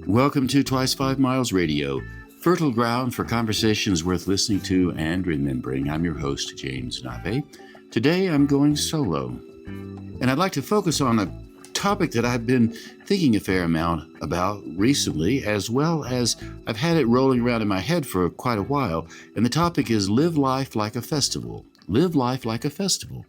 Welcome to Twice 5 Miles Radio, fertile ground for conversations worth listening to and remembering. I'm your host, James Nave. Today I'm going solo, and I'd like to focus on a topic that I've been thinking a fair amount about recently, as well as I've had it rolling around in my head for quite a while, and the topic is live life like a festival. Live life like a festival.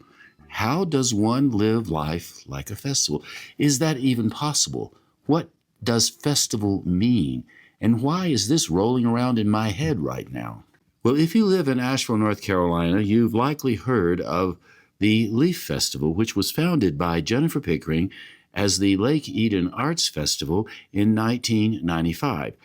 How does one live life like a festival? Is that even possible? What does festival mean? And why is this rolling around in my head right now? Well, if you live in Asheville, North Carolina, you've likely heard of the Leaf Festival, which was founded by Jennifer Pickering as the Lake Eden Arts Festival in 1995.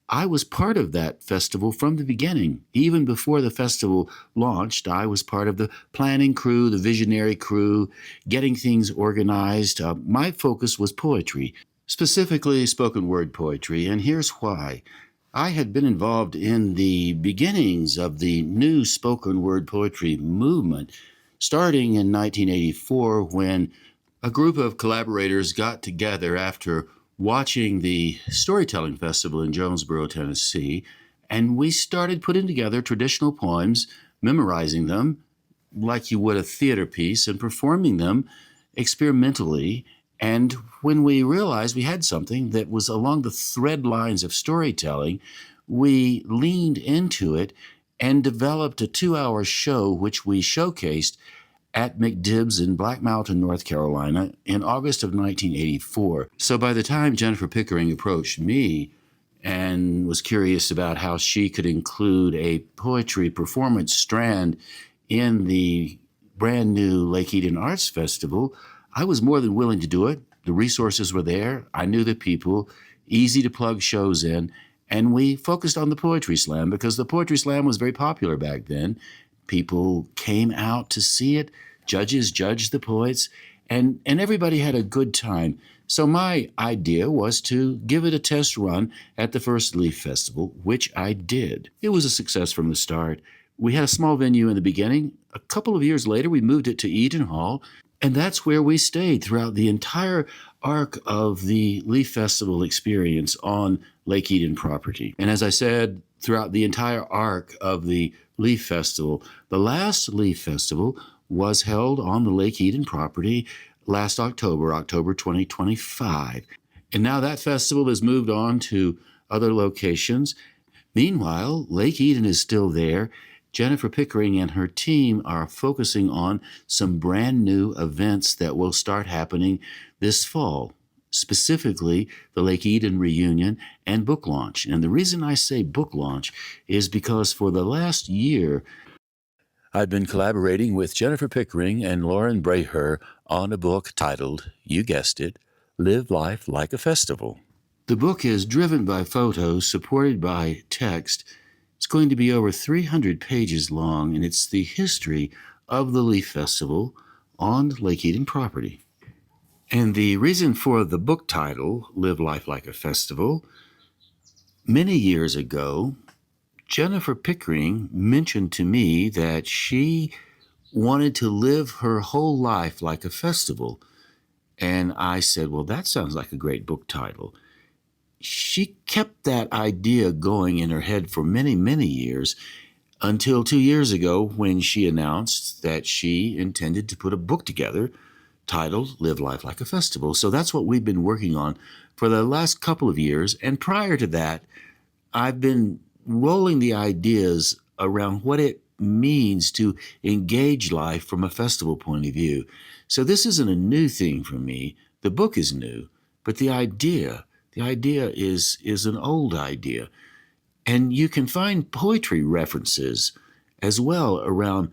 I was part of that festival from the beginning. Even before the festival launched, I was part of the planning crew, the visionary crew, getting things organized. My focus was poetry, specifically spoken word poetry, and here's why. I had been involved in the beginnings of the new spoken word poetry movement, starting in 1984 when a group of collaborators got together after watching the Storytelling Festival in Jonesboro, Tennessee, and we started putting together traditional poems, memorizing them like you would a theater piece, and performing them experimentally. And when we realized we had something that was along the thread lines of storytelling, we leaned into it and developed a 2-hour show which we showcased at McDibb's in Black Mountain, North Carolina in August of 1984. So by the time Jennifer Pickering approached me and was curious about how she could include a poetry performance strand in the brand new Lake Eden Arts Festival, I was more than willing to do it. The resources were there. I knew the people, easy to plug shows in, and we focused on the Poetry Slam because the Poetry Slam was very popular back then. People came out to see it. Judges judged the poets, and everybody had a good time. So my idea was to give it a test run at the first Leaf Festival, which I did. It was a success from the start. We had a small venue in the beginning. A couple of years later, we moved it to Eden Hall, and that's where we stayed throughout the entire arc of the Leaf Festival experience on Lake Eden property. And as I said, throughout the entire arc of the Leaf Festival, the last Leaf Festival was held on the Lake Eden property last October 2025. And now that festival has moved on to other locations. Meanwhile, Lake Eden is still there. Jennifer Pickering and her team are focusing on some brand new events that will start happening this fall, specifically the Lake Eden reunion and book launch. And the reason I say book launch is because for the last year, I've been collaborating with Jennifer Pickering and Lauren Braher on a book titled, you guessed it, Live Life Like a Festival. The book is driven by photos, supported by text. It's going to be over 300 pages long, and it's the history of the Leaf Festival on Lake Eden property. And the reason for the book title, Live Life Like a Festival, many years ago, Jennifer Pickering mentioned to me that she wanted to live her whole life like a festival. And I said, well, that sounds like a great book title. She kept that idea going in her head for many, many years until 2 years ago when she announced that she intended to put a book together titled Live Life Like a Festival. So that's what we've been working on for the last couple of years. And prior to that, I've been rolling the ideas around what it means to engage life from a festival point of view. So this isn't a new thing for me. The book is new, but the idea is an old idea. And you can find poetry references as well around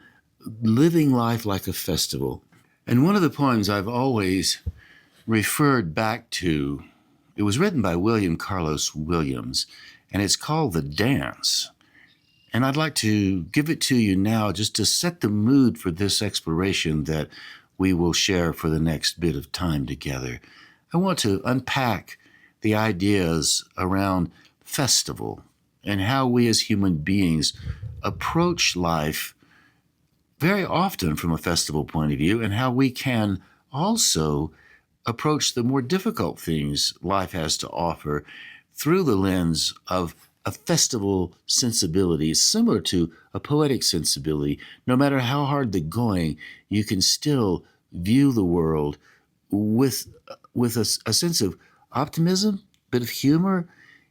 living life like a festival. And one of the poems I've always referred back to, it was written by William Carlos Williams, and it's called The Dance. And I'd like to give it to you now just to set the mood for this exploration that we will share for the next bit of time together. I want to unpack the ideas around festival and how we as human beings approach life very often from a festival point of view, and how we can also approach the more difficult things life has to offer through the lens of a festival sensibility, similar to a poetic sensibility. No matter how hard the going, you can still view the world with a sense of optimism, bit of humor,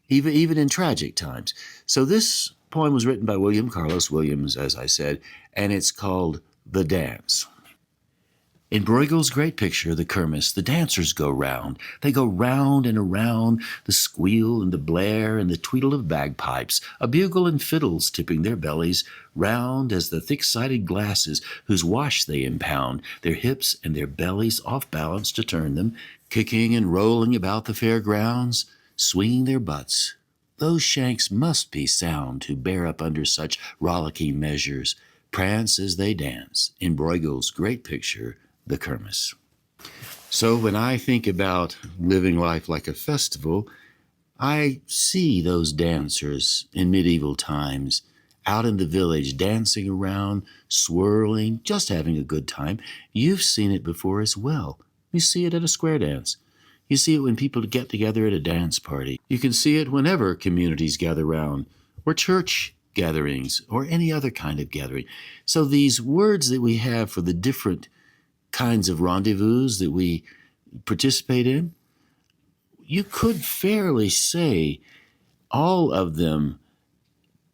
even in tragic times. So this poem was written by William Carlos Williams, as I said, and it's called The Dance. In Bruegel's great picture, The Kermis, the dancers go round. They go round and around, the squeal and the blare and the tweedle of bagpipes, a bugle and fiddles tipping their bellies, round as the thick-sided glasses whose wash they impound, their hips and their bellies off balance to turn them, kicking and rolling about the fair grounds, swinging their butts. Those shanks must be sound to bear up under such rollicking measures, prance as they dance, in Bruegel's great picture, The Kermis. So when I think about living life like a festival, I see those dancers in medieval times out in the village dancing around, swirling, just having a good time. You've seen it before as well. You see it at a square dance. You see it when people get together at a dance party. You can see it whenever communities gather around, or church gatherings, or any other kind of gathering. So these words that we have for the different kinds of rendezvous that we participate in, you could fairly say all of them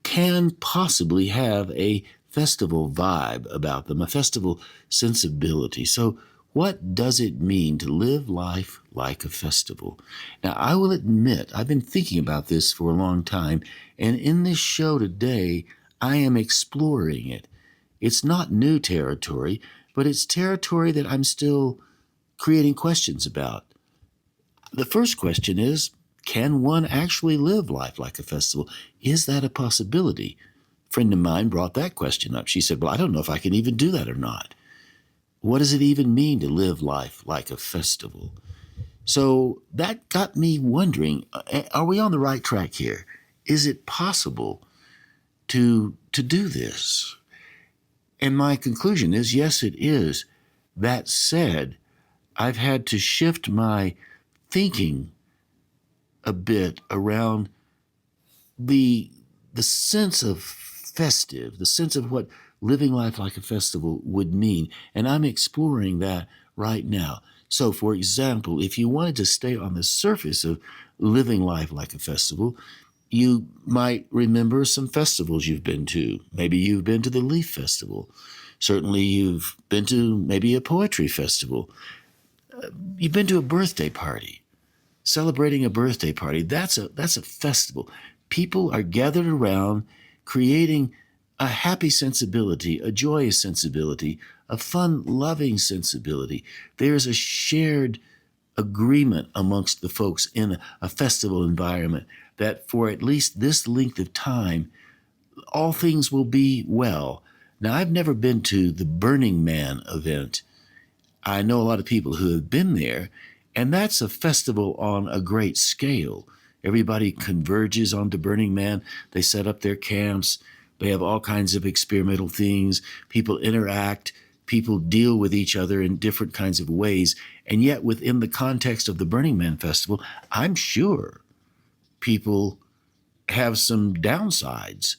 can possibly have a festival vibe about them, a festival sensibility. So what does it mean to live life like a festival? Now, I will admit, I've been thinking about this for a long time, and in this show today, I am exploring it. It's not new territory, but it's territory that I'm still creating questions about. The first question is, can one actually live life like a festival? Is that a possibility? A friend of mine brought that question up. She said, well, I don't know if I can even do that or not. What does it even mean to live life like a festival? So that got me wondering, are we on the right track here? Is it possible to do this? And my conclusion is, yes, it is. That said, I've had to shift my thinking a bit around the sense of festive, the sense of what living life like a festival would mean. And I'm exploring that right now. So, for example, if you wanted to stay on the surface of living life like a festival, you might remember some festivals you've been to. Maybe you've been to the Leaf Festival. Certainly you've been to maybe a poetry festival. You've been to a birthday party. Celebrating a birthday party, that's a festival. People are gathered around creating a happy sensibility, a joyous sensibility, a fun, loving sensibility. There's a shared agreement amongst the folks in a festival environment that for at least this length of time, all things will be well. Now, I've never been to the Burning Man event. I know a lot of people who have been there, and that's a festival on a great scale. Everybody converges onto Burning Man. They set up their camps. They have all kinds of experimental things. People interact. People deal with each other in different kinds of ways. And yet, within the context of the Burning Man Festival, I'm sure people have some downsides.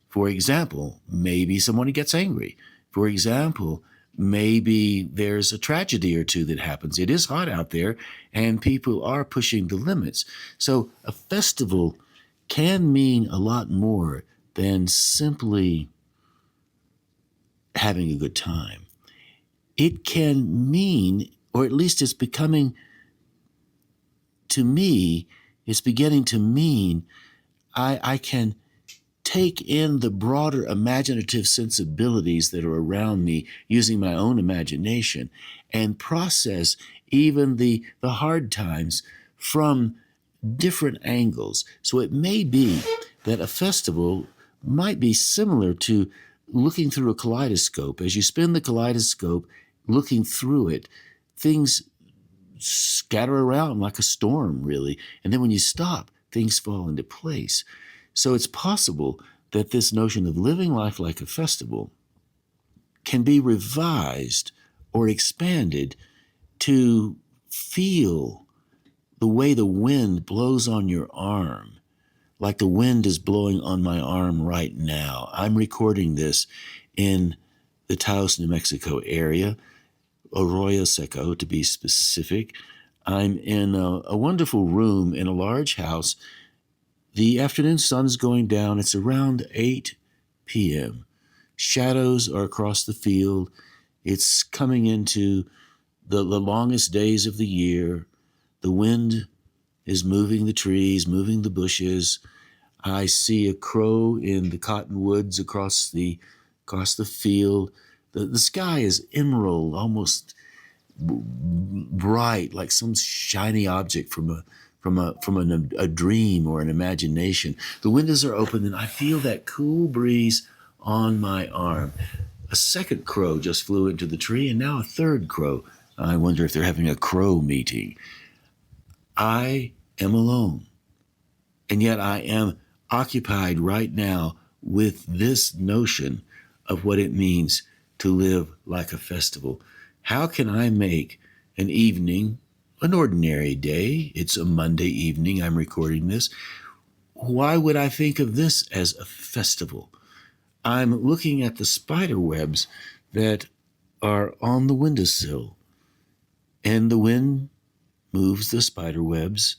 For example, maybe someone gets angry. For example, maybe there's a tragedy or two that happens. It is hot out there, and people are pushing the limits. So a festival can mean a lot more than simply having a good time. It can mean, or at least it's becoming, to me, it's beginning to mean I can take in the broader imaginative sensibilities that are around me using my own imagination and process even the hard times from different angles. So it may be that a festival might be similar to looking through a kaleidoscope. As you spin the kaleidoscope, looking through it, things scatter around like a storm, really. And then when you stop, things fall into place. So it's possible that this notion of living life like a festival can be revised or expanded to feel the way the wind blows on your arm, like the wind is blowing on my arm right now. I'm recording this in the Taos, New Mexico area, Arroyo Seco to be specific. I'm in a wonderful room in a large house. The afternoon sun is going down. It's around 8 p.m. Shadows are across the field. It's coming into the longest days of the year. The wind is moving the trees, moving the bushes. I see a crow in the cottonwoods across the field. The sky is emerald, almost bright, like some shiny object from a dream or an imagination. The windows are open, and I feel that cool breeze on my arm. A second crow just flew into the tree, and now a third crow. I wonder if they're having a crow meeting. I am alone, and yet I am occupied right now with this notion of what it means to live like a festival. How can I make an evening, an ordinary day? It's a Monday evening, I'm recording this. Why would I think of this as a festival? I'm looking at the spider webs that are on the windowsill, and the wind moves the spider webs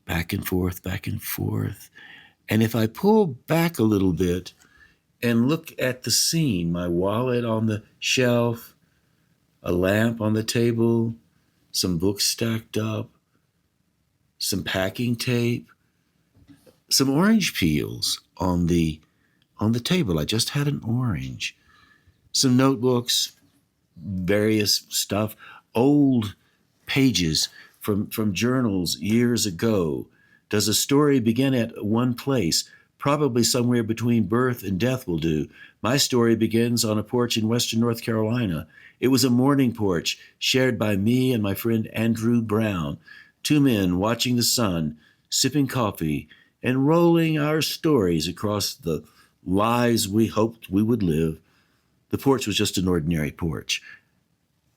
back and forth, back and forth. And if I pull back a little bit and look at the scene, my wallet on the shelf, a lamp on the table, some books stacked up, some packing tape, some orange peels on the table. I just had an orange. Some notebooks, various stuff, old pages from journals years ago. Does a story begin at one place? Probably somewhere between birth and death will do. My story begins on a porch in western North Carolina. It was a morning porch shared by me and my friend Andrew Brown, two men watching the sun, sipping coffee, and rolling our stories across the lives we hoped we would live. The porch was just an ordinary porch.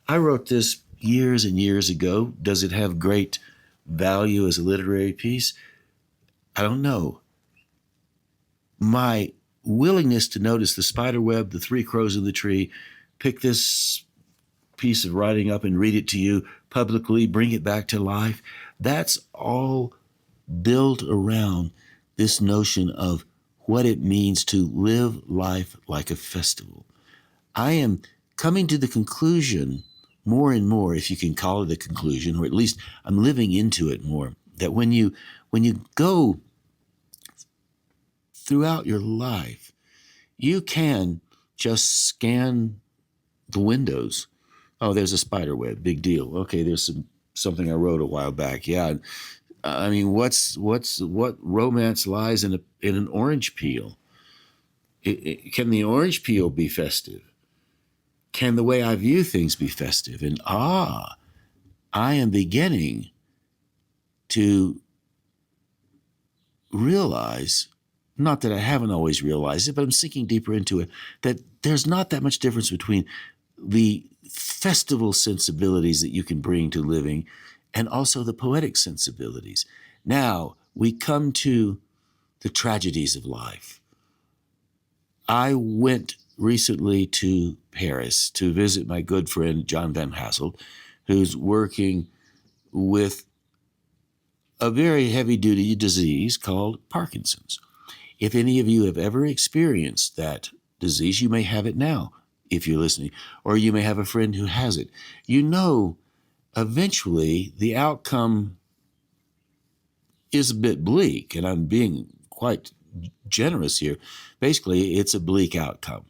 I wrote this years and years ago. Does it have great value as a literary piece? I don't know. My willingness to notice the spider web, the three crows in the tree, pick this piece of writing up and read it to you publicly, bring it back to life, that's all built around this notion of what it means to live life like a festival. I am coming to the conclusion more and more, if you can call it a conclusion, or at least I'm living into it more, that when you go throughout your life, you can just scan the windows. Oh, there's a spider web, big deal. Okay, there's something I wrote a while back. Yeah, I mean, what romance lies in an orange peel? Can the orange peel be festive? Can the way I view things be festive? And I am beginning to realize, not that I haven't always realized it, but I'm sinking deeper into it, that there's not that much difference between the festival sensibilities that you can bring to living and also the poetic sensibilities. Now, we come to the tragedies of life. I went recently to Paris to visit my good friend John Van Hasselt, who's working with a very heavy-duty disease called Parkinson's. If any of you have ever experienced that disease, you may have it now if you're listening, or you may have a friend who has it. You know, eventually the outcome is a bit bleak, and I'm being quite generous here. Basically, it's a bleak outcome.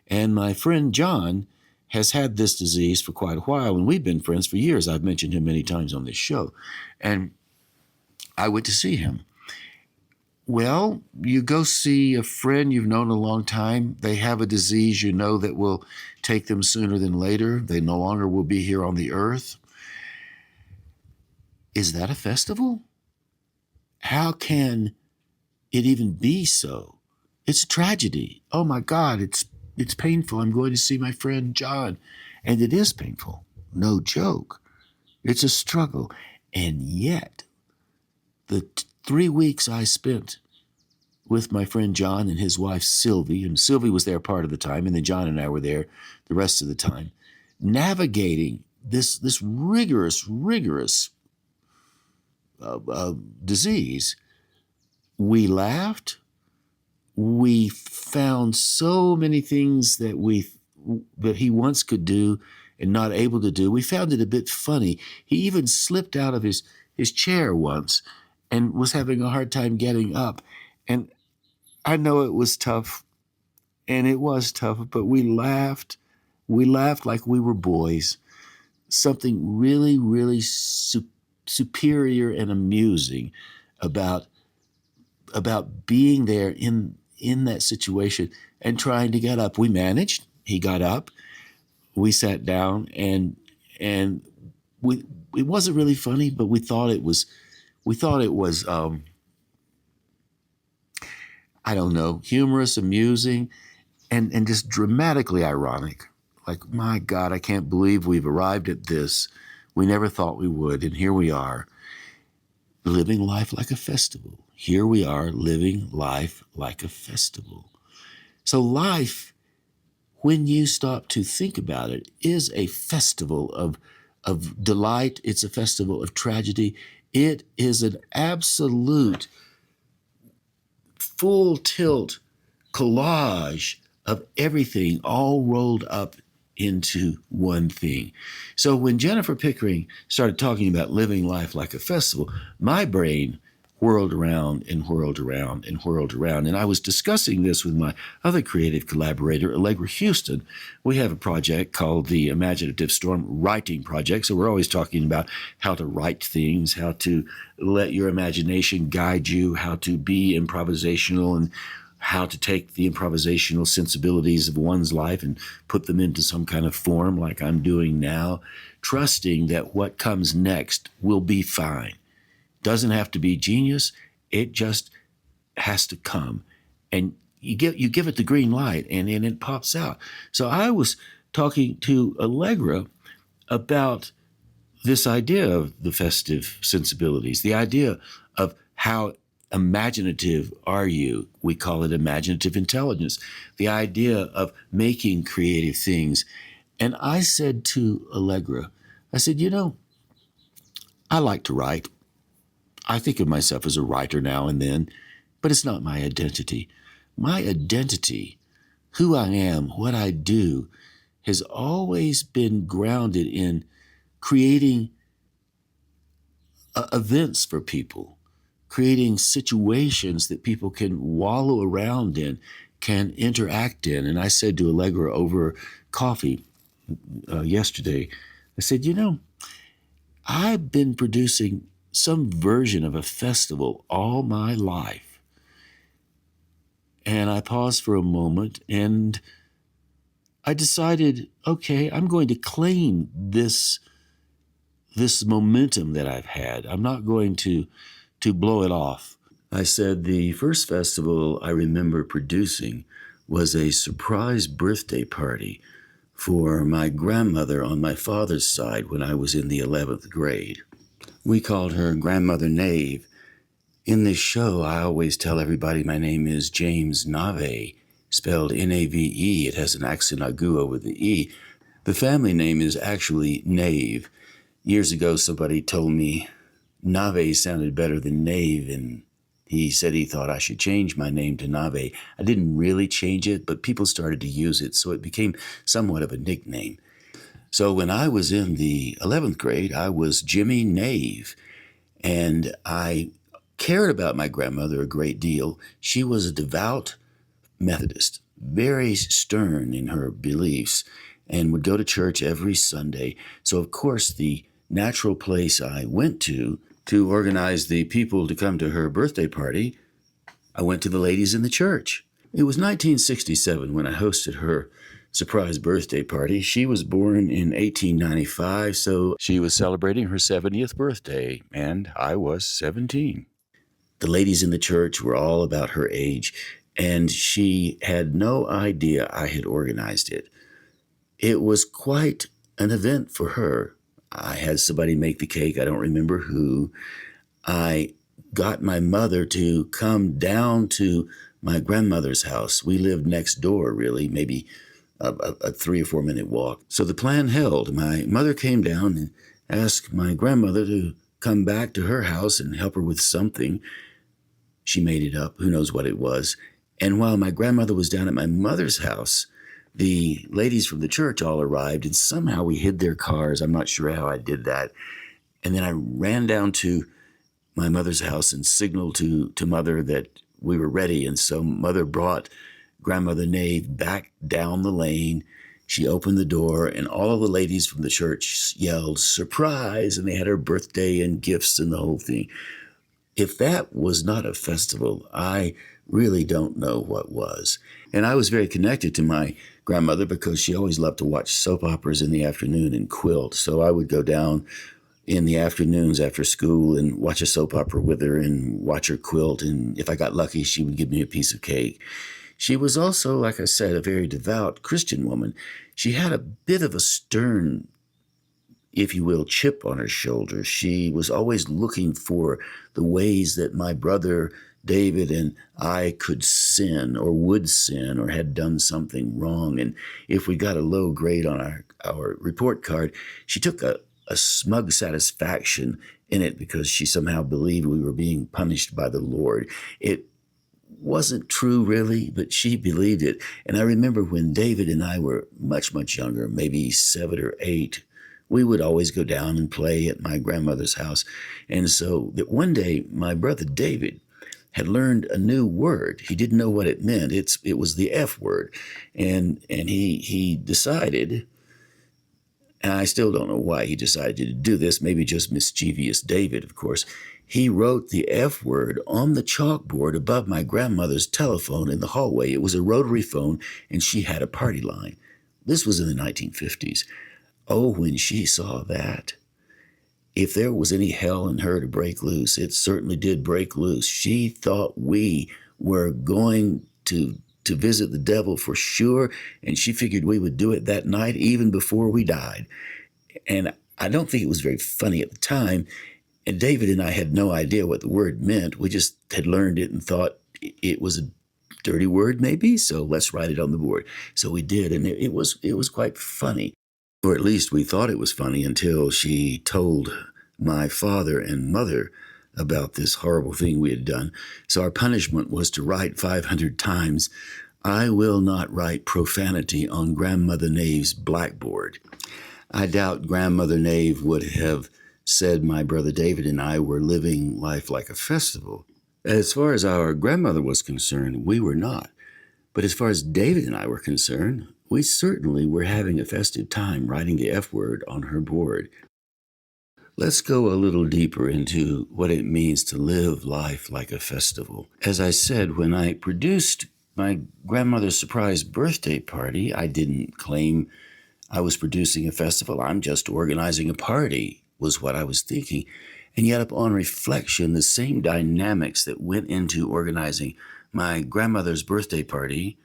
And my friend John has had this disease for quite a while, and we've been friends for years. I've mentioned him many times on this show. And I went to see him. Well, you go see a friend you've known a long time. They have a disease you know that will take them sooner than later. They no longer will be here on the earth. Is that a festival? How can it even be so? It's a tragedy. Oh my God, it's painful. I'm going to see my friend John. And it is painful. No joke. It's a struggle. And yet, the 3 weeks I spent with my friend John and his wife Sylvie, and Sylvie was there part of the time, and then John and I were there the rest of the time, navigating this rigorous disease. We laughed. We found so many things that he once could do and not able to do. We found it a bit funny. He even slipped out of his chair once and was having a hard time getting up. And I know it was tough, and it was tough, but we laughed. We laughed like we were boys. Something really superior and amusing about being there in that situation and trying to get up. We managed. He got up. We sat down, and it wasn't really funny, but we thought it was I don't know, humorous, amusing, and just dramatically ironic. Like, my God, I can't believe we've arrived at this. We never thought we would, and here we are, living life like a festival. Here we are, living life like a festival. So life, when you stop to think about it, is a festival of delight. It's a festival of tragedy. It is an absolute full tilt collage of everything all rolled up into one thing. So when Jennifer Pickering started talking about living life like a festival, my brain whirled around and whirled around and whirled around. And I was discussing this with my other creative collaborator, Allegra Houston. We have a project called the Imaginative Storm Writing Project. So we're always talking about how to write things, how to let your imagination guide you, how to be improvisational, and how to take the improvisational sensibilities of one's life and put them into some kind of form like I'm doing now, trusting that what comes next will be fine. Doesn't have to be genius. It just has to come. And you give it the green light, and it pops out. So I was talking to Allegra about this idea of the festive sensibilities, the idea of how imaginative are you? We call it imaginative intelligence, the idea of making creative things. And I said to Allegra, I said, I like to write. I think of myself as a writer now and then, but it's not my identity. My identity, who I am, what I do, has always been grounded in creating events for people, creating situations that people can wallow around in, can interact in. And I said to Allegra over coffee yesterday, I said, I've been producing some version of a festival all my life. And I paused for a moment, and I decided, okay, I'm going to claim this momentum that I've had. I'm not going to blow it off. I said the first festival I remember producing was a surprise birthday party for my grandmother on my father's side when I was in the 11th grade. We called her Grandmother Nave. In this show, I always tell everybody my name is James Nave, spelled Nave. It has an accent aigu over the E. The family name is actually Nave. Years ago, somebody told me Nave sounded better than Knave, and he said he thought I should change my name to Nave. I didn't really change it, but people started to use it, so it became somewhat of a nickname. So when I was in the 11th grade, I was Jimmy Nave, and I cared about my grandmother a great deal. She was a devout Methodist, very stern in her beliefs, and would go to church every Sunday. So, of course, the natural place I went to organize the people to come to her birthday party, I went to the ladies in the church. It was 1967 when I hosted her surprise birthday party. She was born in 1895, so she was celebrating her 70th birthday, and I was 17. The ladies in the church were all about her age, and she had no idea I had organized it. It was quite an event for her. I had somebody make the cake. I don't remember who. I got my mother to come down to my grandmother's house. We lived next door, really, maybe a 3 or 4 minute walk. So the plan held. My mother came down and asked my grandmother to come back to her house and help her with something. She made it up. Who knows what it was. And while my grandmother was down at my mother's house, the ladies from the church all arrived, and somehow we hid their cars. I'm not sure how I did that. And then I ran down to my mother's house and signaled to Mother that we were ready. And so Mother brought Grandmother Nave back down the lane. She opened the door, and all of the ladies from the church yelled, "Surprise!" And they had her birthday and gifts and the whole thing. If that was not a festival, I really don't know what was. And I was very connected to my grandmother because she always loved to watch soap operas in the afternoon and quilt. So I would go down in the afternoons after school and watch a soap opera with her and watch her quilt. And if I got lucky, she would give me a piece of cake. She was also, like I said, a very devout Christian woman. She had a bit of a stern, if you will, chip on her shoulder. She was always looking for the ways that my brother David and I could sin or would sin or had done something wrong. And if we got a low grade on our report card, she took a smug satisfaction in it because she somehow believed we were being punished by the Lord. It wasn't true, really, but she believed it. And I remember when David and I were much, much younger, maybe 7 or 8, we would always go down and play at my grandmother's house. And so that one day, my brother David had learned a new word. He didn't know what it meant. It was the F word. And he decided, and I still don't know why he decided to do this, maybe just mischievous David, of course. He wrote the F word on the chalkboard above my grandmother's telephone in the hallway. It was a rotary phone, and she had a party line. This was in the 1950s. Oh, when she saw that, if there was any hell in her to break loose, it certainly did break loose. She thought we were going to visit the devil for sure, and she figured we would do it that night even before we died. And I don't think it was very funny at the time, and David and I had no idea what the word meant. We just had learned it and thought it was a dirty word maybe, so let's write it on the board. So we did, and it was quite funny. Or at least we thought it was funny until she told my father and mother about this horrible thing we had done. So our punishment was to write 500 times, "I will not write profanity on Grandmother Nave's blackboard." I doubt Grandmother Nave would have said my brother David and I were living life like a festival. As far as our grandmother was concerned, we were not. But as far as David and I were concerned, we certainly were having a festive time writing the F word on her board. Let's go a little deeper into what it means to live life like a festival. As I said, when I produced my grandmother's surprise birthday party, I didn't claim I was producing a festival. I'm just organizing a party, was what I was thinking. And yet, upon reflection, the same dynamics that went into organizing my grandmother's birthday party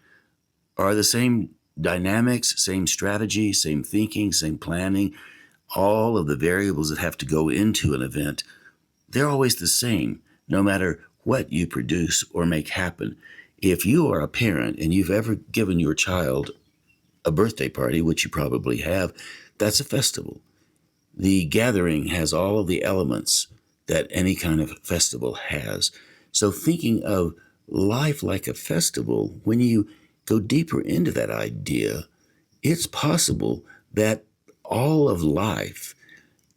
are the same dynamics, same strategy, same thinking, same planning. All of the variables that have to go into an event, they're always the same, no matter what you produce or make happen. If you are a parent and you've ever given your child a birthday party, which you probably have, that's a festival. The gathering has all of the elements that any kind of festival has. So thinking of life like a festival, when you go deeper into that idea, it's possible that all of life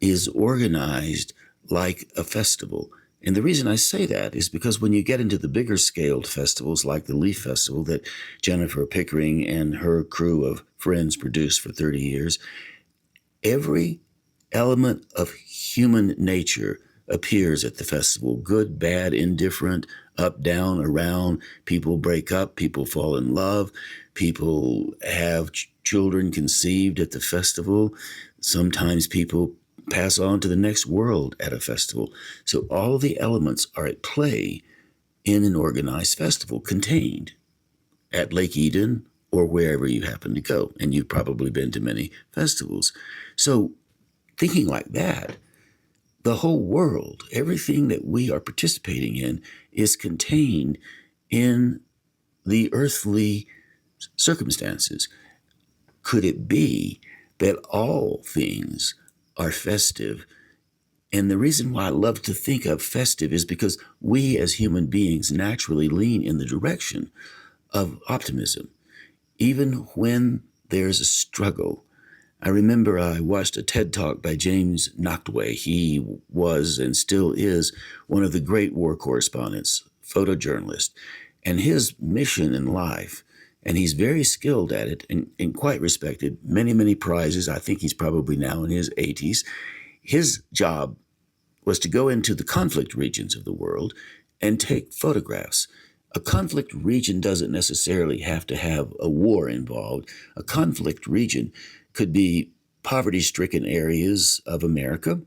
is organized like a festival. And the reason I say that is because when you get into the bigger scaled festivals like the Leaf Festival that Jennifer Pickering and her crew of friends produced for 30 years, every element of human nature appears at the festival. Good, bad, indifferent, up, down, around. People break up, people fall in love, people have children conceived at the festival. Sometimes people pass on to the next world at a festival. So all the elements are at play in an organized festival, contained at Lake Eden or wherever you happen to go. And you've probably been to many festivals. So thinking like that, the whole world, everything that we are participating in, is contained in the earthly circumstances. Could it be that all things are festive? And the reason why I love to think of festive is because we as human beings naturally lean in the direction of optimism, even when there's a struggle. I remember I watched a TED Talk by James Nachtwey. He was and still is one of the great war correspondents, photojournalist, and his mission in life, and he's very skilled at it and quite respected, many prizes. I think he's probably now in his 80s. His job was to go into the conflict regions of the world and take photographs. A conflict region doesn't necessarily have to have a war involved. A conflict region could be poverty-stricken areas of America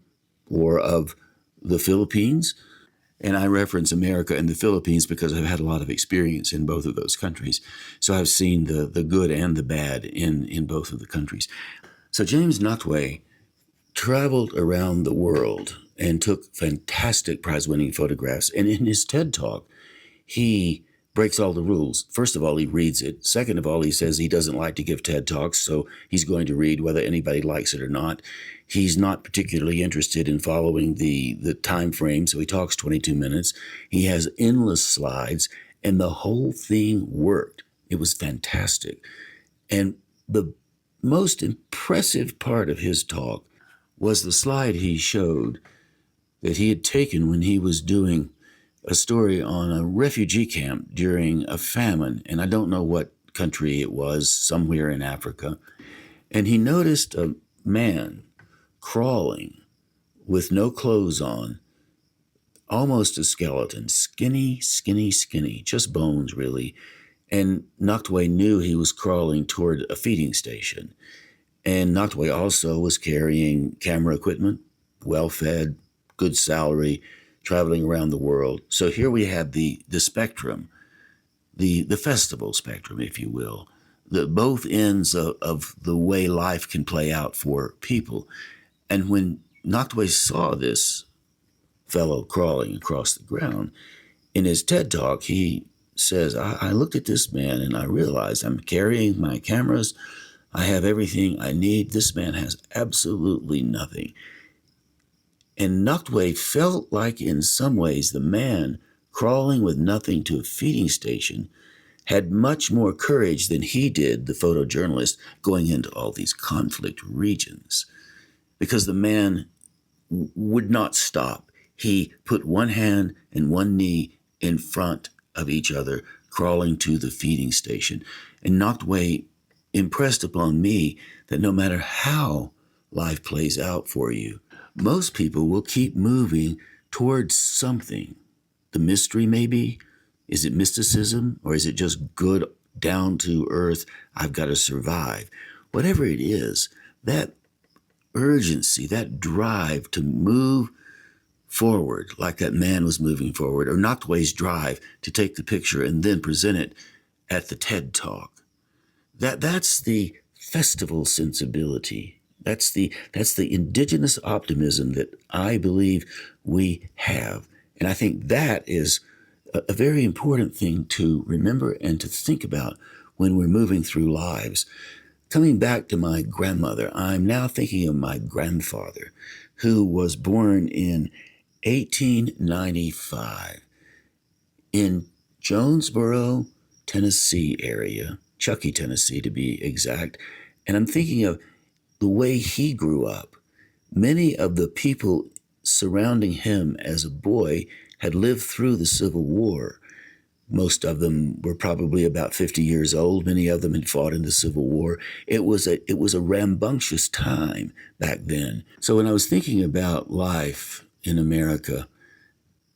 or of the Philippines. And I reference America and the Philippines because I've had a lot of experience in both of those countries. So I've seen the good and the bad in both of the countries. So James Nachtwey traveled around the world and took fantastic prize-winning photographs. And in his TED Talk, he breaks all the rules. First of all, he reads it. Second of all, he says he doesn't like to give TED Talks, so he's going to read whether anybody likes it or not. He's not particularly interested in following the time frame, so he talks 22 minutes. He has endless slides, and the whole thing worked. It was fantastic. And the most impressive part of his talk was the slide he showed that he had taken when he was doing a story on a refugee camp during a famine, and I don't know what country it was, somewhere in Africa. And he noticed a man crawling with no clothes on, almost a skeleton, skinny, just bones really. And Nachtwey knew he was crawling toward a feeding station. And Nachtwey also was carrying camera equipment, well-fed, good salary, traveling around the world. So here we have the spectrum, the festival spectrum, if you will, the both ends of the way life can play out for people. And when Nachtwey saw this fellow crawling across the ground, in his TED Talk, he says, I looked at this man and I realized I'm carrying my cameras. I have everything I need. This man has absolutely nothing. And Nachtwey felt like in some ways the man crawling with nothing to a feeding station had much more courage than he did, the photojournalist, going into all these conflict regions. Because the man would not stop. He put one hand and one knee in front of each other, crawling to the feeding station. And Nachtwey impressed upon me that no matter how life plays out for you, most people will keep moving towards something. The mystery, maybe? Is it mysticism? Or is it just good, down to earth, I've got to survive? Whatever it is, that urgency, that drive to move forward like that man was moving forward, or Nachtwey's drive to take the picture and then present it at the TED Talk. That's the festival sensibility. That's the indigenous optimism that I believe we have. And I think that is a very important thing to remember and to think about when we're moving through lives. Coming back to my grandmother, I'm now thinking of my grandfather, who was born in 1895 in Jonesboro, Tennessee area, Chuckey, Tennessee to be exact. And I'm thinking of the way he grew up. Many of the people surrounding him as a boy had lived through the Civil War. Most of them were probably about 50 years old. Many of them had fought in the Civil War. It was a rambunctious time back then. So when I was thinking about life in America,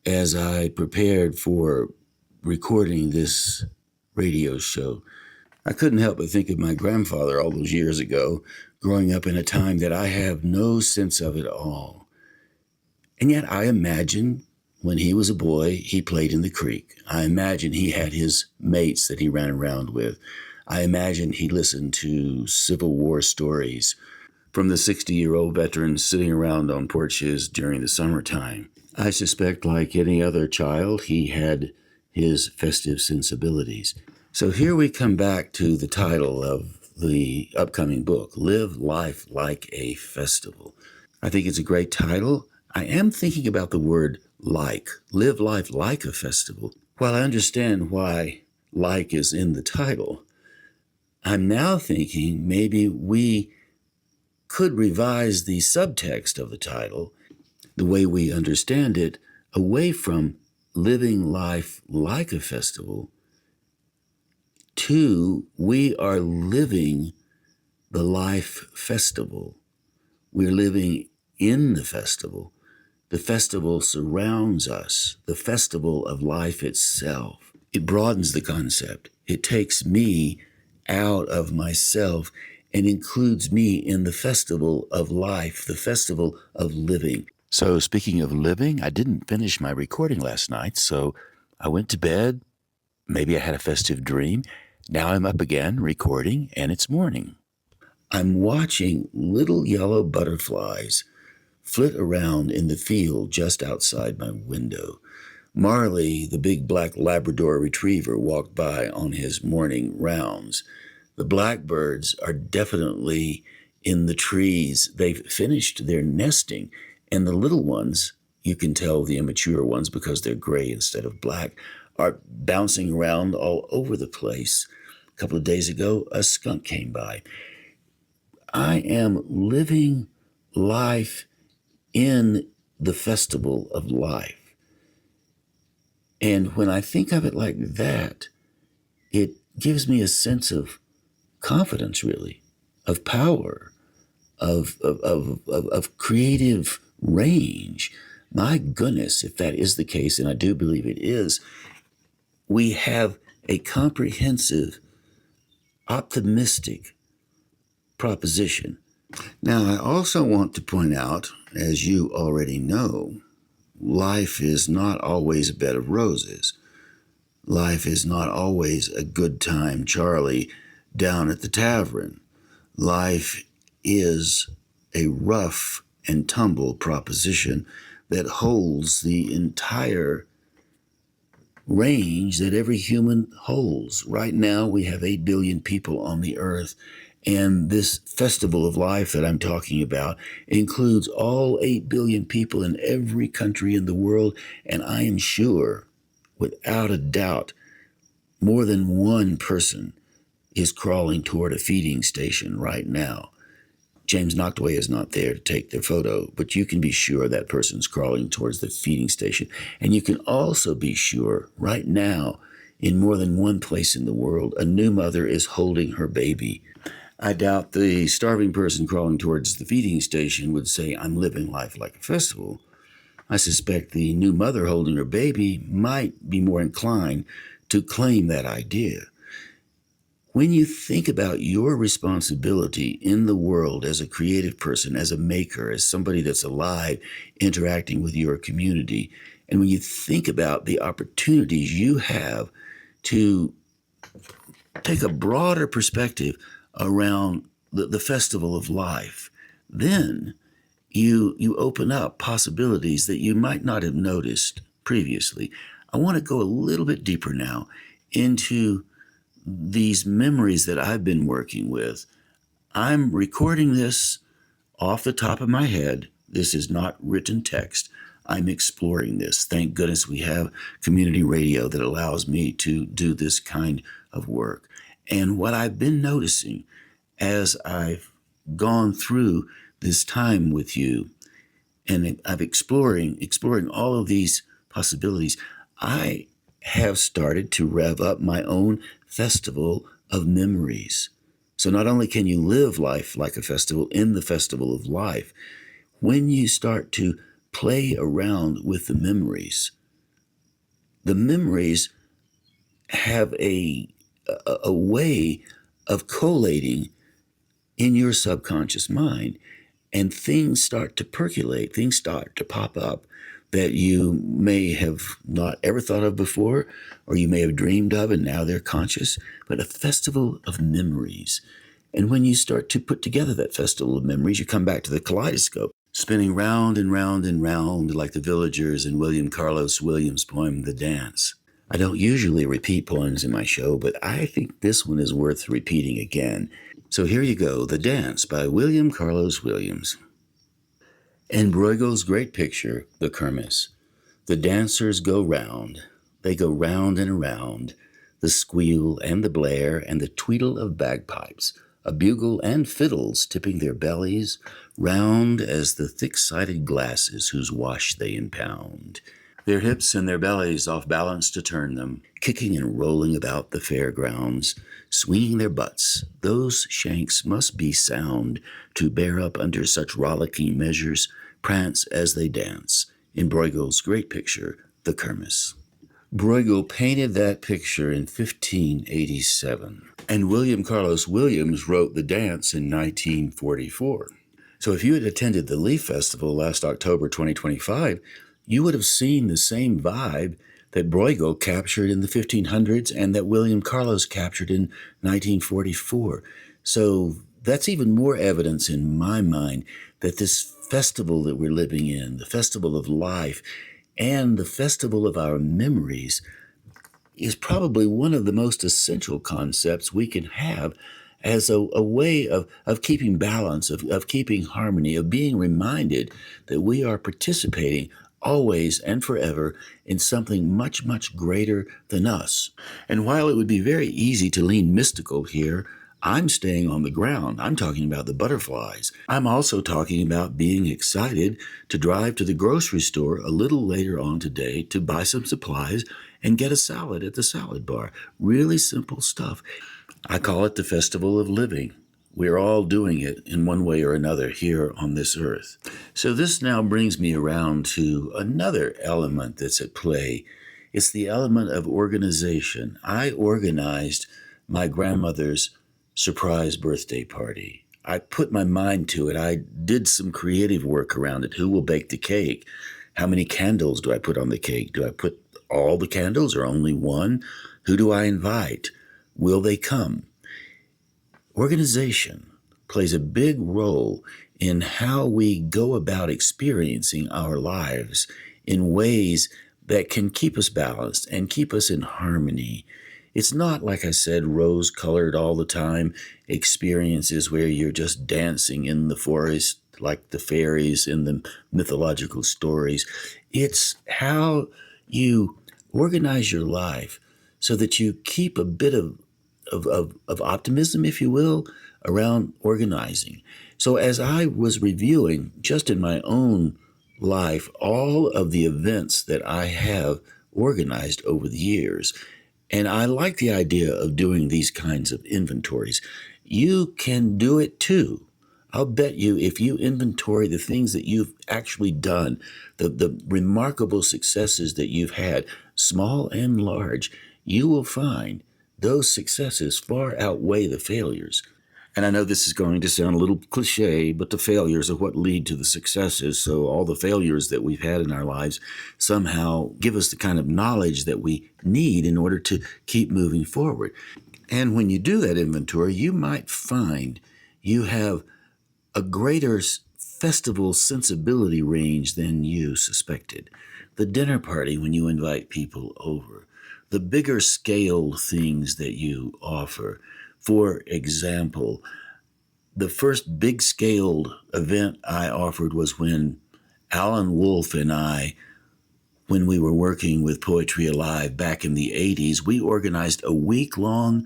as I prepared for recording this radio show, I couldn't help but think of my grandfather all those years ago, growing up in a time that I have no sense of at all. And yet I imagine when he was a boy, he played in the creek. I imagine he had his mates that he ran around with. I imagine he listened to Civil War stories from the 60-year-old veterans sitting around on porches during the summertime. I suspect, like any other child, he had his festive sensibilities. So here we come back to the title of the upcoming book, Live Life Like a Festival. I think it's a great title. I am thinking about the word like, live life like a festival. While I understand why like is in the title, I'm now thinking maybe we could revise the subtext of the title, the way we understand it, away from living life like a festival to we are living the life festival. We're living in the festival. The festival surrounds us, the festival of life itself. It broadens the concept. It takes me out of myself and includes me in the festival of life, the festival of living. So speaking of living, I didn't finish my recording last night, so I went to bed. Maybe I had a festive dream. Now I'm up again recording, and it's morning. I'm watching little yellow butterflies flit around in the field just outside my window. Marley, the big black Labrador retriever, walked by on his morning rounds. The blackbirds are definitely in the trees. They've finished their nesting, and the little ones, you can tell the immature ones because they're gray instead of black, are bouncing around all over the place. A couple of days ago, a skunk came by. I am living life in the festival of life. And when I think of it like that, it gives me a sense of confidence, really, of power, of creative range. My goodness, if that is the case, and I do believe it is, we have a comprehensive, optimistic proposition. Now, I also want to point out, as you already know, life is not always a bed of roses. Life is not always a good time, Charlie, down at the tavern. Life is a rough and tumble proposition that holds the entire range that every human holds. Right now, we have 8 billion people on the earth, and this festival of life that I'm talking about includes all 8 billion people in every country in the world, and I am sure, without a doubt, more than one person is crawling toward a feeding station right now. James Noctaway is not there to take their photo, but you can be sure that person's crawling towards the feeding station. And you can also be sure right now, in more than one place in the world, a new mother is holding her baby. I doubt the starving person crawling towards the feeding station would say, I'm living life like a festival. I suspect the new mother holding her baby might be more inclined to claim that idea. When you think about your responsibility in the world as a creative person, as a maker, as somebody that's alive, interacting with your community, and when you think about the opportunities you have to take a broader perspective around the festival of life, then you open up possibilities that you might not have noticed previously. I want to go a little bit deeper now into these memories that I've been working with. I'm recording this off the top of my head. This is not written text. I'm exploring this. Thank goodness we have community radio that allows me to do this kind of work. And what I've been noticing as I've gone through this time with you, and I'm exploring all of these possibilities, I have started to rev up my own festival of memories. So not only can you live life like a festival in the festival of life, when you start to play around with the memories have a way of collating in your subconscious mind, and things start to percolate, things start to pop up that you may have not ever thought of before, or you may have dreamed of and now they're conscious. But a festival of memories. And when you start to put together that festival of memories, you come back to the kaleidoscope, spinning round and round and round like the villagers in William Carlos Williams' poem, The Dance. I don't usually repeat poems in my show, but I think this one is worth repeating again. So here you go, The Dance by William Carlos Williams. In Bruegel's great picture, The Kermis, the dancers go round. They go round and around, the squeal and the blare and the tweedle of bagpipes, a bugle and fiddles tipping their bellies, round as the thick-sided glasses whose wash they impound. Their hips and their bellies off balance to turn them, kicking and rolling about the fairgrounds, swinging their butts. Those shanks must be sound to bear up under such rollicking measures, prance as they dance. In Bruegel's great picture, The Kermis. Bruegel painted that picture in 1587, and William Carlos Williams wrote The Dance in 1944. So if you had attended the Leaf Festival last October 2025, you would have seen the same vibe that Bruegel captured in the 1500s and that William Carlos captured in 1944. So that's even more evidence in my mind that this festival that we're living in, the festival of life, and the festival of our memories, is probably one of the most essential concepts we can have as a way of keeping balance, of keeping harmony, of being reminded that we are participating always and forever in something much, much greater than us. And while it would be very easy to lean mystical here, I'm staying on the ground. I'm talking about the butterflies. I'm also talking about being excited to drive to the grocery store a little later on today to buy some supplies and get a salad at the salad bar. Really simple stuff. I call it the festival of living. We're all doing it in one way or another here on this earth. So this now brings me around to another element that's at play. It's the element of organization. I organized my grandmother's surprise birthday party. I put my mind to it. I did some creative work around it. Who will bake the cake? How many candles do I put on the cake? Do I put all the candles or only one? Who do I invite? Will they come? Organization plays a big role in how we go about experiencing our lives in ways that can keep us balanced and keep us in harmony. It's not, like I said, rose-colored all the time experiences where you're just dancing in the forest like the fairies in the mythological stories. It's how you organize your life so that you keep a bit of optimism, if you will, around organizing. So as I was reviewing just in my own life all of the events that I have organized over the years, and I like the idea of doing these kinds of inventories. You can do it too. I'll bet you if you inventory the things that you've actually done, the remarkable successes that you've had, small and large, you will find those successes far outweigh the failures. And I know this is going to sound a little cliche, but the failures are what lead to the successes. So all the failures that we've had in our lives somehow give us the kind of knowledge that we need in order to keep moving forward. And when you do that inventory, you might find you have a greater festival sensibility range than you suspected. The dinner party when you invite people over, the bigger scale things that you offer. For example, the first big scaled event I offered was when Alan Wolfe and I, when we were working with Poetry Alive back in the 80s, we organized a week-long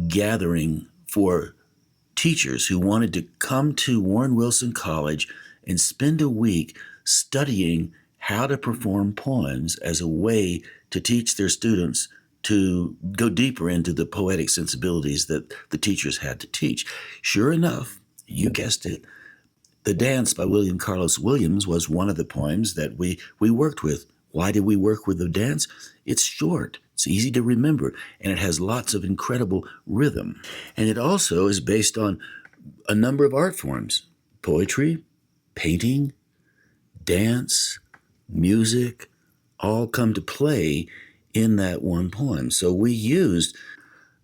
gathering for teachers who wanted to come to Warren Wilson College and spend a week studying how to perform poems as a way to teach their students to go deeper into the poetic sensibilities that the teachers had to teach. Sure enough, you guessed it, The Dance by William Carlos Williams was one of the poems that we worked with. Why did we work with The Dance? It's short, it's easy to remember, and it has lots of incredible rhythm. And it also is based on a number of art forms: poetry, painting, dance, music, all come to play in that one poem. So we used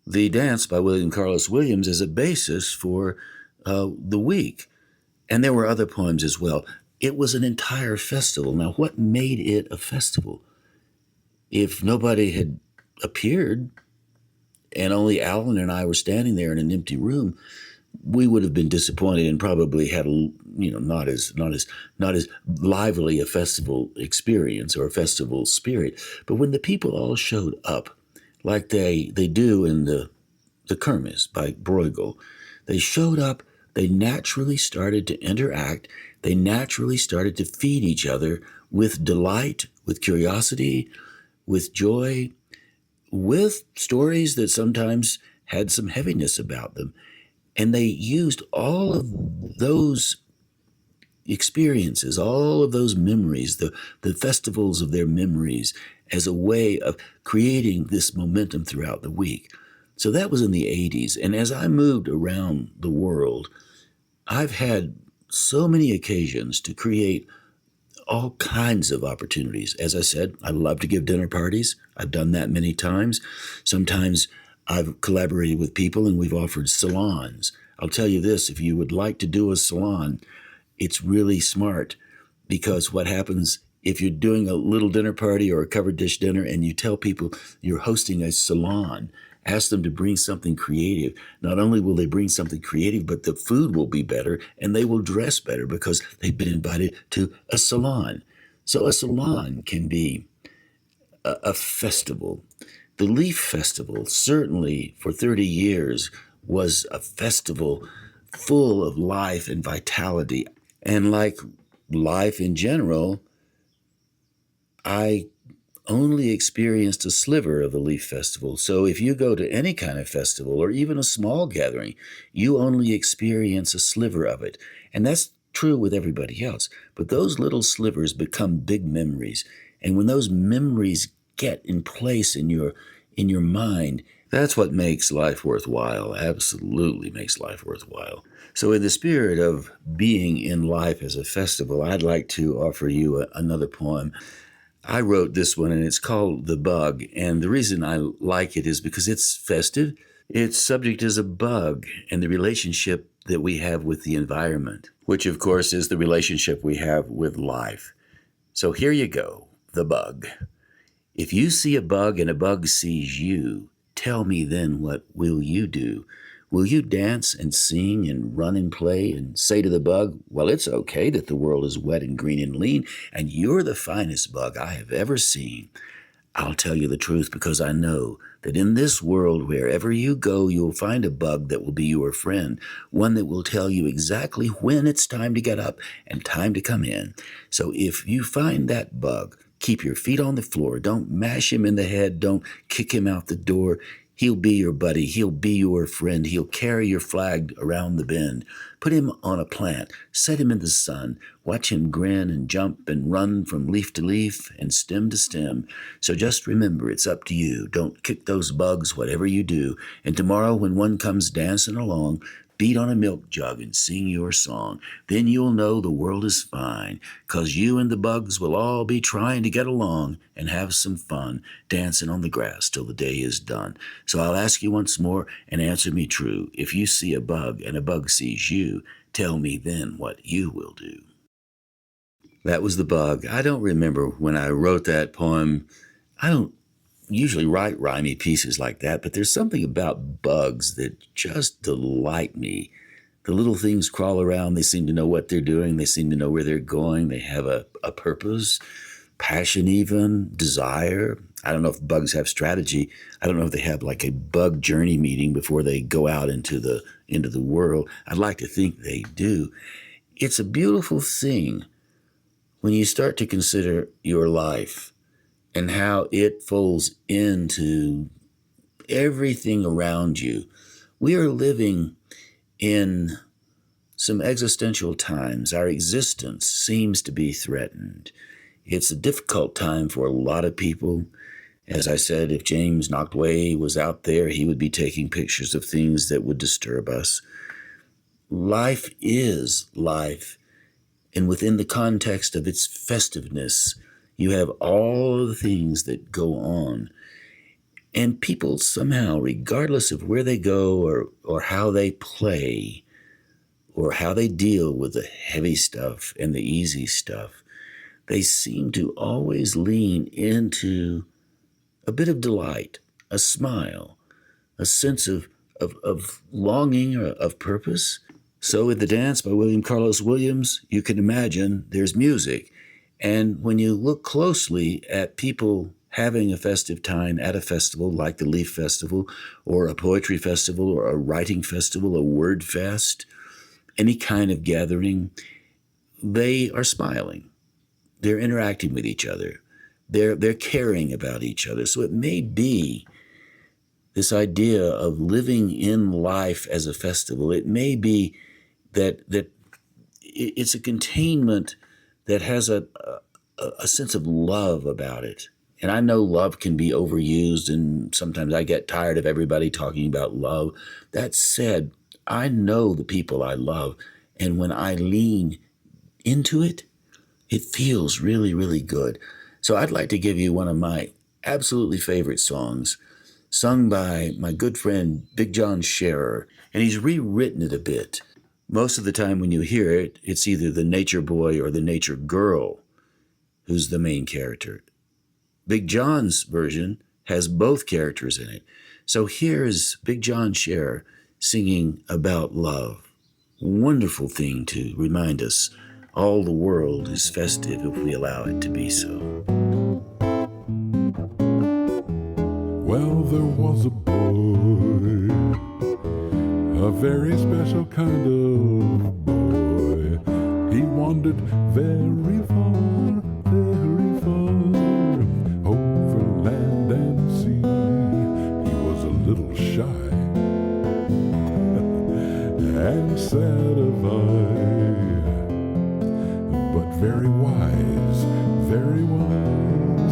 the dance by William Carlos Williams as a basis for the week. And there were other poems as well. It was an entire festival. Now, what made it a festival? If nobody had appeared and only Alan and I were standing there in an empty room, we would have been disappointed and probably had not as lively a festival experience or a festival spirit. But when the people all showed up, like they do in the Kermis by Bruegel, they showed up. They naturally started to interact. They naturally started to feed each other with delight, with curiosity, with joy, with stories that sometimes had some heaviness about them. And they used all of those experiences, all of those memories, the festivals of their memories, as a way of creating this momentum throughout the week. So that was in the 80s. And as I moved around the world, I've had so many occasions to create all kinds of opportunities. As I said, I love to give dinner parties. I've done that many times. Sometimes I've collaborated with people and we've offered salons. I'll tell you this, if you would like to do a salon, it's really smart, because what happens if you're doing a little dinner party or a covered dish dinner and you tell people you're hosting a salon, ask them to bring something creative. Not only will they bring something creative, but the food will be better and they will dress better because they've been invited to a salon. So a salon can be a festival. The Leaf Festival, certainly for 30 years, was a festival full of life and vitality. And like life in general, I only experienced a sliver of the Leaf Festival. So if you go to any kind of festival or even a small gathering, you only experience a sliver of it. And that's true with everybody else. But those little slivers become big memories. And when those memories get in place in your mind, that's what makes life worthwhile, absolutely makes life worthwhile. So in the spirit of being in life as a festival, I'd like to offer you another poem. I wrote this one, and it's called The Bug. And the reason I like it is because it's festive. Its subject is a bug and the relationship that we have with the environment, which, of course, is the relationship we have with life. So here you go, The Bug. If you see a bug and a bug sees you, tell me then what will you do? Will you dance and sing and run and play and say to the bug, well, it's okay that the world is wet and green and lean, and you're the finest bug I have ever seen? I'll tell you the truth, because I know that in this world, wherever you go, you'll find a bug that will be your friend, one that will tell you exactly when it's time to get up and time to come in. So if you find that bug, keep your feet on the floor. Don't mash him in the head. Don't kick him out the door. He'll be your buddy. He'll be your friend. He'll carry your flag around the bend. Put him on a plant. Set him in the sun. Watch him grin and jump and run from leaf to leaf and stem to stem. So just remember, it's up to you. Don't kick those bugs, whatever you do. And tomorrow when one comes dancing along, beat on a milk jug and sing your song. Then you'll know the world is fine, 'cause you and the bugs will all be trying to get along and have some fun, dancing on the grass till the day is done. So I'll ask you once more, and answer me true. If you see a bug and a bug sees you, tell me then what you will do. That was The Bug. I don't remember when I wrote that poem. I don't usually write rhymey pieces like that, but there's something about bugs that just delight me. The little things crawl around. They seem to know what they're doing. They seem to know where they're going. They have a purpose, passion even, desire. I don't know if bugs have strategy. I don't know if they have like a bug journey meeting before they go out into the world. I'd like to think they do. It's a beautiful thing when you start to consider your life and how it folds into everything around you. We are living in some existential times. Our existence seems to be threatened. It's a difficult time for a lot of people. As I said, if James Noctway was out there, he would be taking pictures of things that would disturb us. Life is life, and within the context of its festiveness, you have all of the things that go on. And people somehow, regardless of where they go or how they play or how they deal with the heavy stuff and the easy stuff, they seem to always lean into a bit of delight, a smile, a sense of longing or of purpose. So with The Dance by William Carlos Williams, you can imagine there's music. And when you look closely at people having a festive time at a festival like the Leaf Festival or a poetry festival or a writing festival, a word fest, any kind of gathering, they are smiling. They're interacting with each other. They're caring about each other. So it may be this idea of living in life as a festival. It may be that it's a containment that has a sense of love about it. And I know love can be overused, and sometimes I get tired of everybody talking about love. That said, I know the people I love, and when I lean into it, it feels really, really good. So I'd like to give you one of my absolutely favorite songs, sung by my good friend Big John Scherer, and he's rewritten it a bit. Most of the time when you hear it, it's either the nature boy or the nature girl who's the main character. Big John's version has both characters in it. So here's Big John Scherer singing about love. Wonderful thing to remind us all the world is festive if we allow it to be so. Well, there was a boy, a very special kind of boy. He wandered very far, over land and sea. He was a little shy and sad of eye, but very wise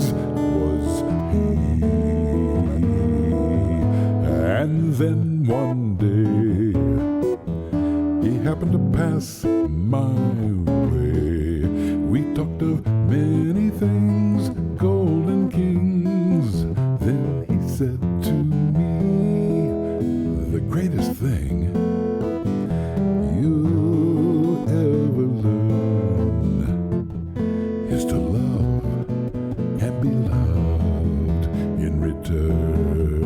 was he. And then one day he happened to pass my way. We talked of many things, golden kings. Then he said to me, the greatest thing you'll ever learn is to love and be loved in return.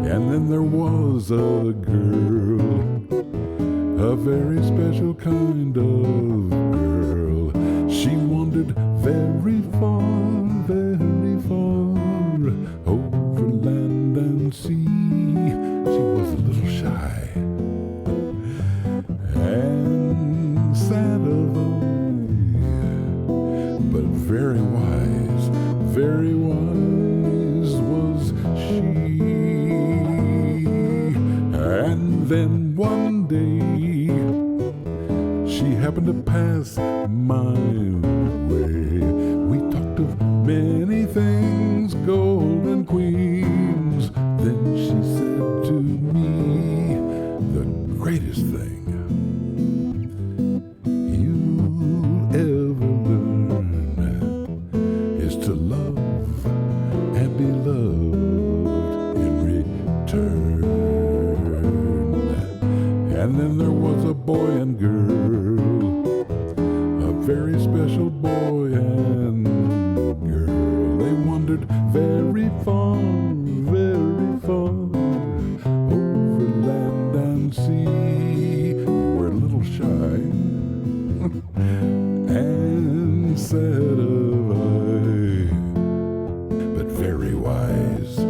And then there was a girl, a very special kind of girl. She wandered very far, over land and sea. She was a little shy and sad of eye, but very wise was she. And then one day she happened to pass my way. We talked of many things, golden queens. Then she said to me, the greatest thing you'll ever learn is to love and be loved in return. And then there was a boy and girl, a very special boy and girl. They wandered very far, over land and sea. They were a little shy and sad of eye, but very wise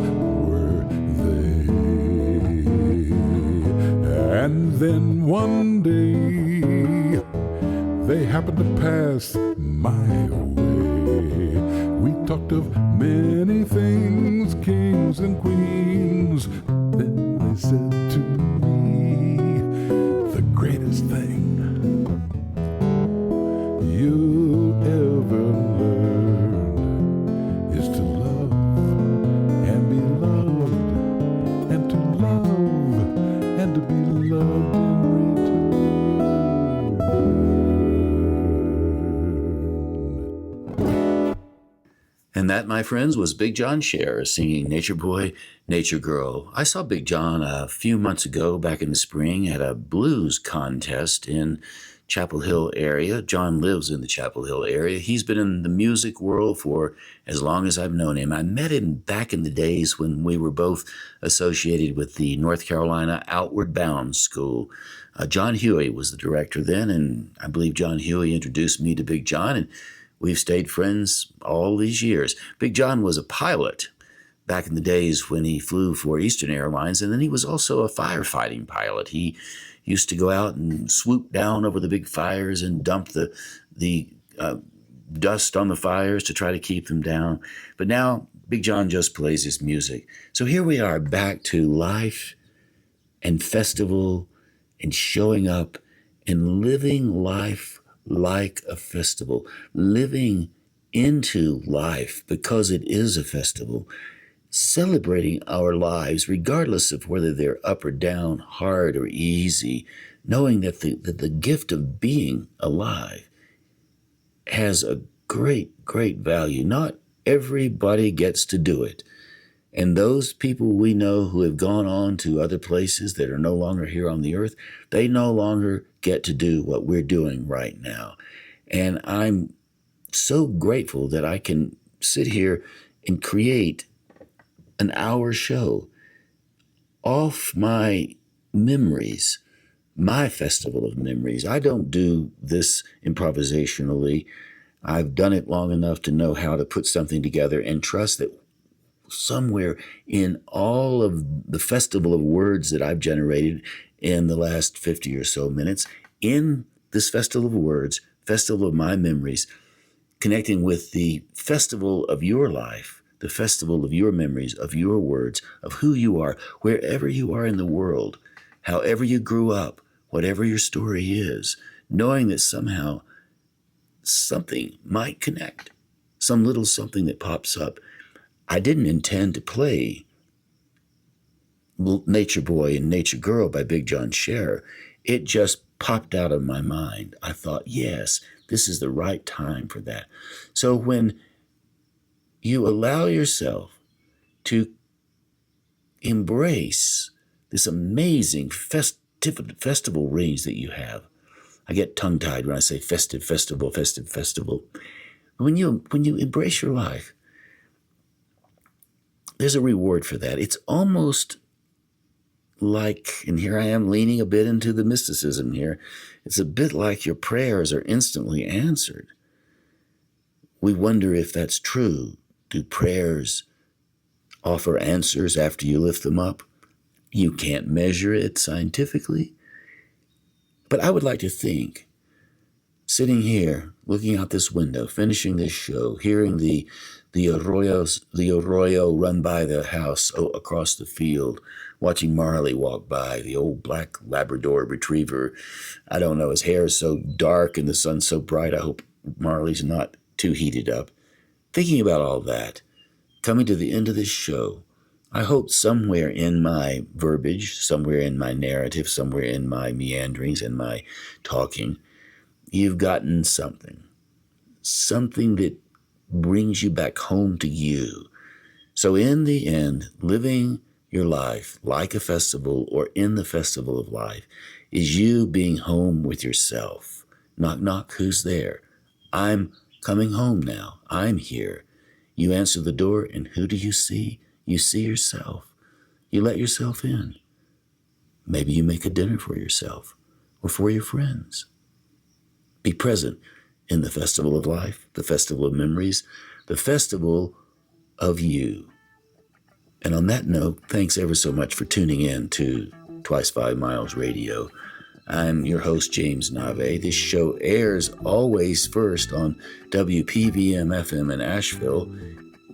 were they. And then one day they happened to pass my way. We talked of many things, kings and queens. Then they said to me, the greatest thing you'll ever learn is to love and be loved, and to love and to be loved in return. that, my friends, was Big John Scher singing Nature Boy, Nature Girl. I saw Big John a few months ago back in the spring at a blues contest in Chapel Hill area. John lives in the Chapel Hill area. He's been in the music world for as long as I've known him. I met him back in the days when we were both associated with the North Carolina Outward Bound School. John Huey was the director then, and I believe John Huey introduced me to Big John, and we've stayed friends all these years. Big John was a pilot back in the days when he flew for Eastern Airlines, and then he was also a firefighting pilot. He used to go out and swoop down over the big fires and dump the dust on the fires to try to keep them down. But now Big John just plays his music. So here we are back to life and festival and showing up and living life like a festival, living into life because it is a festival, celebrating our lives regardless of whether they're up or down, hard or easy, knowing that the gift of being alive has a great, great value. Not everybody gets to do it. And those people we know who have gone on to other places that are no longer here on the earth, they no longer get to do what we're doing right now. And I'm so grateful that I can sit here and create an hour show off my memories, my festival of memories. I don't do this improvisationally. I've done it long enough to know how to put something together and trust that somewhere in all of the festival of words that I've generated in the last 50 or so minutes, in this festival of words, festival of my memories, connecting with the festival of your life, the festival of your memories, of your words, of who you are, wherever you are in the world, however you grew up, whatever your story is, knowing that somehow something might connect, some little something that pops up. I didn't intend to play Nature Boy and Nature Girl by Big John Scher. It just popped out of my mind. I thought, yes, this is the right time for that. So when you allow yourself to embrace this amazing festival range that you have, I get tongue-tied when I say festive festival. When you embrace your life, there's a reward for that. It's almost like, and here I am leaning a bit into the mysticism here, it's a bit like your prayers are instantly answered. We wonder if that's true. Do prayers offer answers after you lift them up? You can't measure it scientifically. But I would like to think, sitting here, looking out this window, finishing this show, hearing the arroyo run by the house across the field, watching Marley walk by, the old black Labrador retriever. I don't know, his hair is so dark and the sun's so bright, I hope Marley's not too heated up. Thinking about all that, coming to the end of this show, I hope somewhere in my verbiage, somewhere in my narrative, somewhere in my meanderings and my talking, you've gotten something that brings you back home to you. So in the end, living your life like a festival or in the festival of life is you being home with yourself. Knock, knock, who's there? I'm coming home now. I'm here. You answer the door, and who do you see? You see yourself. You let yourself in. Maybe you make a dinner for yourself or for your friends. Be present in the festival of life, the festival of memories, the festival of you. And on that note, thanks ever so much for tuning in to Twice 5 Miles Radio. I'm your host, James Nave. This show airs always first on WPVM-FM in Asheville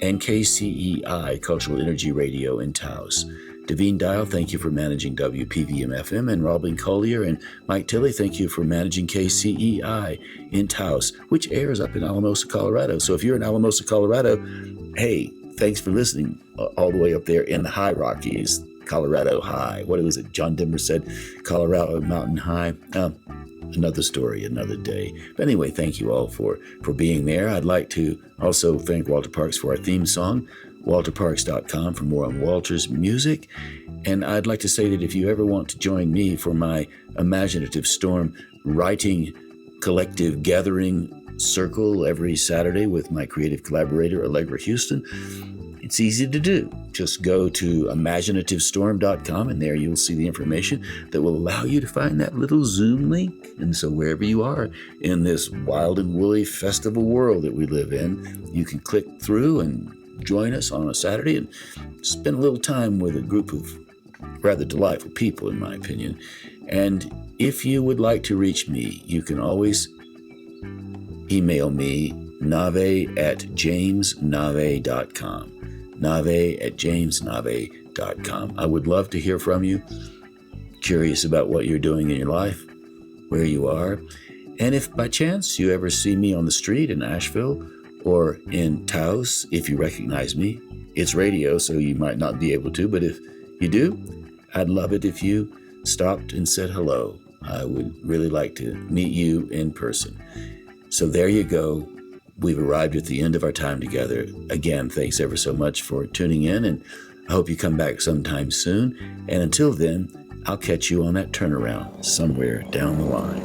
and KCEI, Cultural Energy Radio in Taos. Devine Dial, thank you for managing WPVM-FM, and Robin Collier and Mike Tilley, thank you for managing KCEI in Taos, which airs up in Alamosa, Colorado. So if you're in Alamosa, Colorado, hey, thanks for listening all the way up there in the high Rockies. Colorado high. What was it? John Denver said, Colorado mountain high. Another story, another day. But anyway, thank you all for being there. I'd like to also thank Walter Parks for our theme song, walterparks.com for more on Walter's music. And I'd like to say that if you ever want to join me for my Imaginative Storm writing collective gathering circle every Saturday with my creative collaborator, Allegra Houston, it's easy to do. Just go to imaginativestorm.com, and there you'll see the information that will allow you to find that little Zoom link. And so wherever you are in this wild and woolly festival world that we live in, you can click through and join us on a Saturday and spend a little time with a group of rather delightful people, in my opinion. And if you would like to reach me, you can always email me, nave@jamesnave.com. nave@jamesnave.com. I would love to hear from you. Curious about what you're doing in your life, where you are. And if by chance you ever see me on the street in Asheville or in Taos, if you recognize me, it's radio, so you might not be able to, but if you do, I'd love it if you stopped and said hello. I would really like to meet you in person. So there you go. We've arrived at the end of our time together. Again, thanks ever so much for tuning in, and I hope you come back sometime soon. And until then, I'll catch you on that turnaround somewhere down the line.